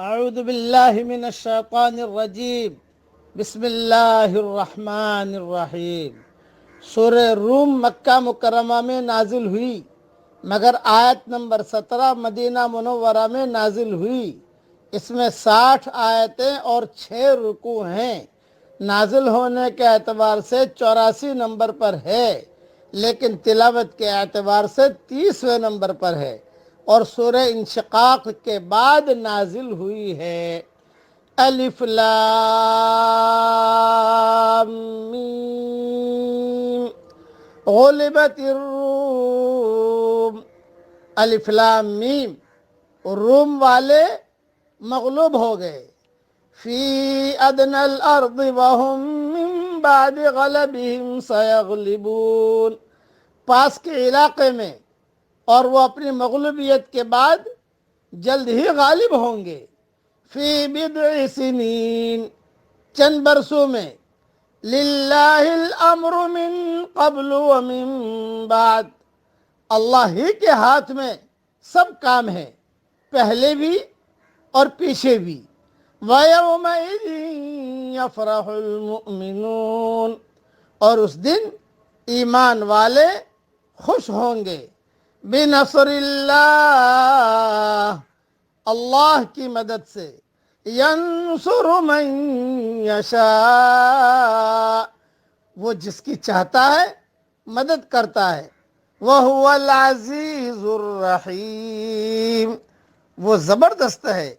اعوذ باللہ من الشیطان الرجیم بسم اللہ الرحمن الرحیم۔ سورہ روم مکہ مکرمہ میں نازل ہوئی، مگر آیت نمبر 17 مدینہ منورہ میں نازل ہوئی۔ اس میں 60 آیتیں اور 6 رکوع ہیں۔ نازل ہونے کے اعتبار سے 84 نمبر پر ہے، لیکن تلاوت کے اعتبار سے 30ویں نمبر پر ہے، اور سورہ انشقاق کے بعد نازل ہوئی ہے۔ الف لام میم غلبت الروم۔ الف لام میم، روم والے مغلوب ہو گئے۔ فی ادنی الارض وهم من بعد غلبهم سیغلبون، پاس کے علاقے میں، اور وہ اپنی مغلوبیت کے بعد جلد ہی غالب ہوں گے۔ فی بضع سنین، چند برسوں میں۔ للہ الامر من قبل ومن بعد، اللہ ہی کے ہاتھ میں سب کام ہے، پہلے بھی اور پیچھے بھی۔ وَيَوْمَئِذٍ يَفْرَحُ الْمُؤْمِنُونَ، اور اس دن ایمان والے خوش ہوں گے۔ بِنَصْرِ اللَّهِ، اللہ کی مدد سے۔ يَنْصُرُ مَن يَشَاءُ، وہ جس کی چاہتا ہے مدد کرتا ہے۔ وَهُوَ الْعَزِيزُ الرَّحِيمُ، وہ زبردست ہے،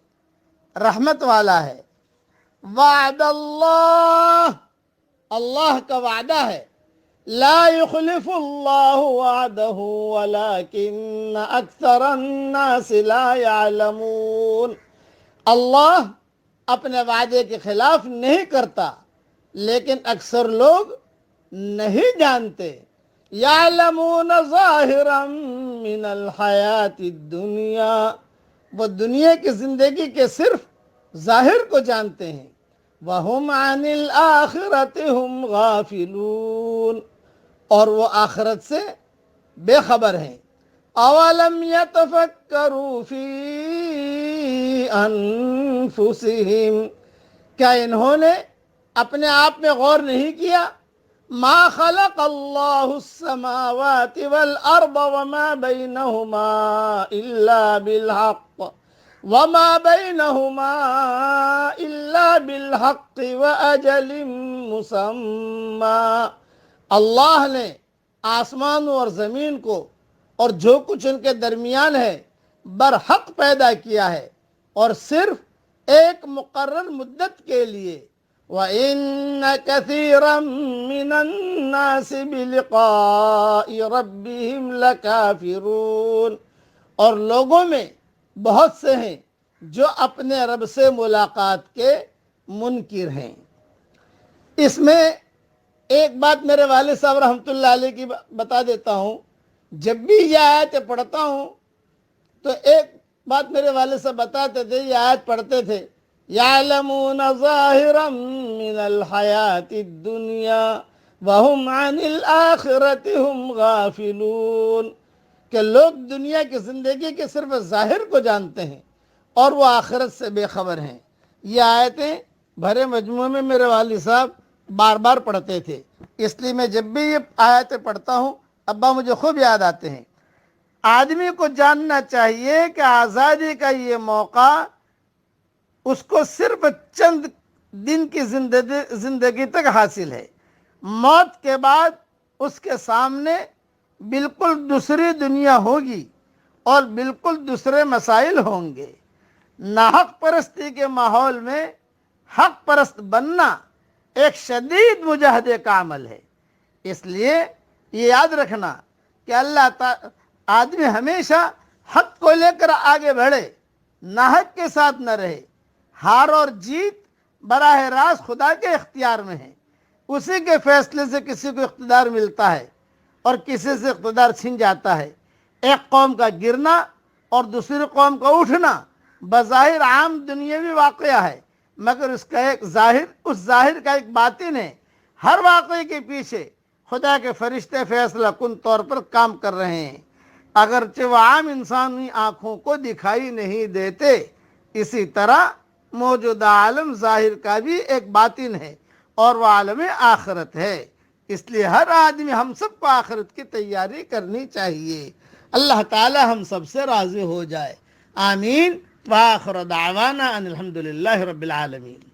رحمت والا ہے۔ وعد اللہ، اللہ کا وعدہ ہے۔ لا يخلف اللہ وعدہ ولكن اکثر الناس لا يعلمون، اللہ اپنے وعدے کے خلاف نہیں کرتا، لیکن اکثر لوگ نہیں جانتے۔ یعلمون ظاہرا من الحیات الدنیا، وہ دنیا کی زندگی کے صرف ظاہر کو جانتے ہیں۔ وَهُمْ عَنِ الْآخِرَةِ هُمْ غَافِلُونَ، اور وہ آخرت سے بے خبر ہیں۔ أَوَلَمْ يَتَفَكَّرُوا فِي أَنفُسِهِمْ، کیا انہوں نے اپنے آپ میں غور نہیں کیا؟ ما خلق اللہ السماوات والارض وما بینہما الا بالحق وأجل مسمى، اللہ نے آسمانوں اور زمین کو اور جو کچھ ان کے درمیان ہے برحق پیدا کیا ہے، اور صرف ایک مقرر مدت کے لیے۔ وَإِنَّ كَثِيرًا مِّنَ النَّاسِ بِلِقَاءِ رَبِّهِمْ لَكَافِرُونَ، اور لوگوں میں بہت سے ہیں جو اپنے رب سے ملاقات کے منکر ہیں۔ اس میں ایک بات میرے والد صاحب رحمۃ اللہ علیہ کی بتا دیتا ہوں۔ جب بھی یہ آیتیں پڑھتا ہوں تو ایک بات میرے والد صاحب بتاتے تھے، یہ آیت پڑھتے تھے، یعلمون ظاہرا من الحیات الدنیا وہم عن الآخرۃ ہم غافلون، کہ لوگ دنیا کی زندگی کے صرف ظاہر کو جانتے ہیں اور وہ آخرت سے بے خبر ہیں۔ یہ آیتیں بھرے مجموعے میں میرے والد صاحب بار بار پڑھتے تھے، اس لیے میں جب بھی یہ آیتیں پڑھتا ہوں ابا مجھے خوب یاد آتے ہیں۔ آدمی کو جاننا چاہیے کہ آزادی کا یہ موقع اس کو صرف چند دن کی زندگی تک حاصل ہے۔ موت کے بعد اس کے سامنے بالکل دوسری دنیا ہوگی اور بالکل دوسرے مسائل ہوں گے۔ ناحق پرستی کے ماحول میں حق پرست بننا ایک شدید مجاہدے کا عمل ہے۔ اس لیے یہ یاد رکھنا کہ آدمی ہمیشہ حق کو لے کر آگے بڑھے، ناحق کے ساتھ نہ رہے۔ ہار اور جیت براہ راست خدا کے اختیار میں ہے، اسی کے فیصلے سے کسی کو اقتدار ملتا ہے اور کسی سے اقتدار چھن جاتا ہے۔ ایک قوم کا گرنا اور دوسری قوم کا اٹھنا بظاہر عام دنیاوی واقعہ ہے، مگر اس ظاہر کا ایک باطن ہے۔ ہر واقعے کے پیچھے خدا کے فرشتے فیصلہ کن طور پر کام کر رہے ہیں، اگرچہ وہ عام انسانی آنکھوں کو دکھائی نہیں دیتے، اسی طرح موجودہ عالم ظاہر کا بھی ایک باطن ہے اور وہ عالم آخرت ہے، اس لیے ہر آدمی ہم سب کو آخرت کی تیاری کرنی چاہیے۔ اللہ تعالی ہم سب سے راضی ہو جائے، آمین۔ وآخر دعوانا ان الحمد للہ رب العالمین۔